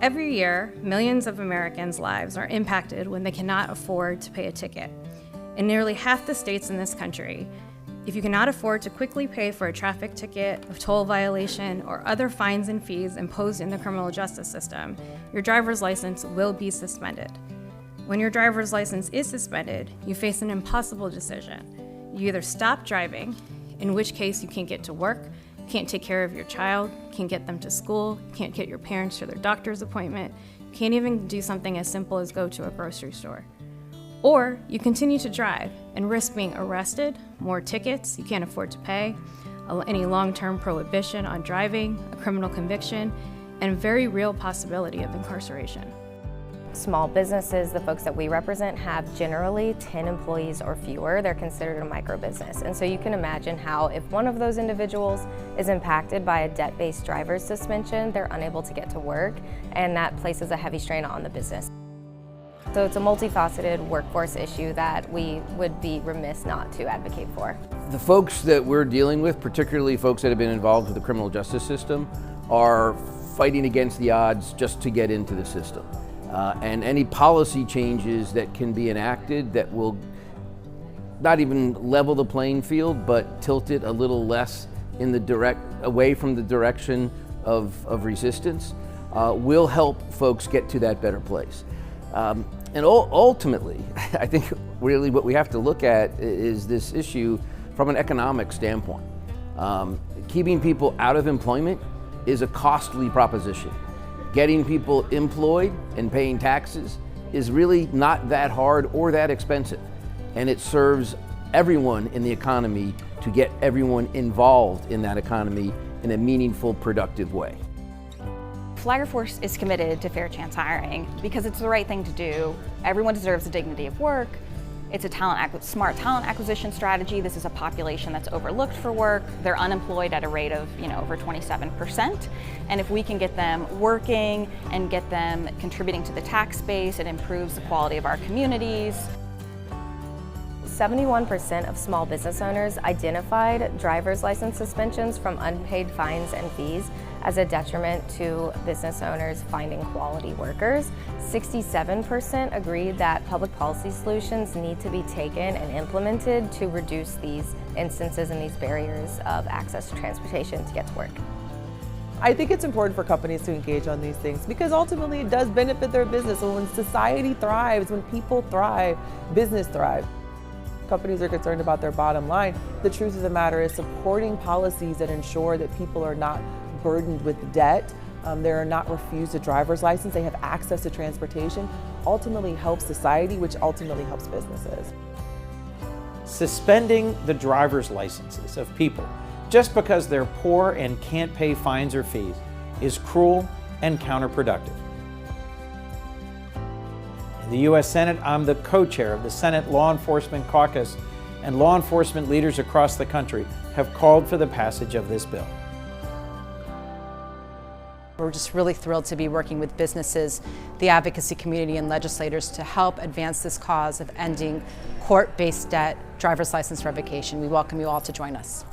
Every year, millions of Americans' lives are impacted when they cannot afford to pay a ticket. In nearly half the states in this country, if you cannot afford to quickly pay for a traffic ticket, a toll violation, or other fines and fees imposed in the criminal justice system, your driver's license will be suspended. When your driver's license is suspended, you face an impossible decision. You either stop driving, in which case you can't get to work, can't take care of your child, can't get them to school, can't get your parents to their doctor's appointment, can't even do something as simple as go to a grocery store. Or you continue to drive and risk being arrested, more tickets you can't afford to pay, any long-term prohibition on driving, a criminal conviction, and a very real possibility of incarceration. Small businesses, the folks that we represent, have generally 10 employees or fewer. They're considered a micro business. And so you can imagine how if one of those individuals is impacted by a debt-based driver's suspension, they're unable to get to work, and that places a heavy strain on the business. So it's a multifaceted workforce issue that we would be remiss not to advocate for. The folks that we're dealing with, particularly folks that have been involved with the criminal justice system, are fighting against the odds just to get into the system. And any policy changes that can be enacted that will not even level the playing field, but tilt it a little less in the away from the direction of resistance, will help folks get to that better place. And ultimately, I think really what we have to look at is this issue from an economic standpoint. Keeping people out of employment is a costly proposition. Getting people employed and paying taxes is really not that hard or that expensive. And it serves everyone in the economy to get everyone involved in that economy in a meaningful, productive way. Flagler Force is committed to fair chance hiring because it's the right thing to do. Everyone deserves the dignity of work. It's a smart talent acquisition strategy. This is a population that's overlooked for work. They're unemployed at a rate of over 27%. And if we can get them working and get them contributing to the tax base, it improves the quality of our communities. 71% of small business owners identified driver's license suspensions from unpaid fines and fees as a detriment to business owners finding quality workers. 67% agreed that public policy solutions need to be taken and implemented to reduce these instances and these barriers of access to transportation to get to work. I think it's important for companies to engage on these things because ultimately it does benefit their business. And when society thrives, when people thrive, business thrives. Companies are concerned about their bottom line. The truth of the matter is supporting policies that ensure that people are not burdened with debt, they are not refused a driver's license, they have access to transportation, ultimately helps society, which ultimately helps businesses. Suspending the driver's licenses of people just because they're poor and can't pay fines or fees is cruel and counterproductive. In the U.S. Senate, I'm the co-chair of the Senate Law Enforcement Caucus, and law enforcement leaders across the country have called for the passage of this bill. We're just really thrilled to be working with businesses, the advocacy community, and legislators to help advance this cause of ending court-based debt driver's license revocation. We welcome you all to join us.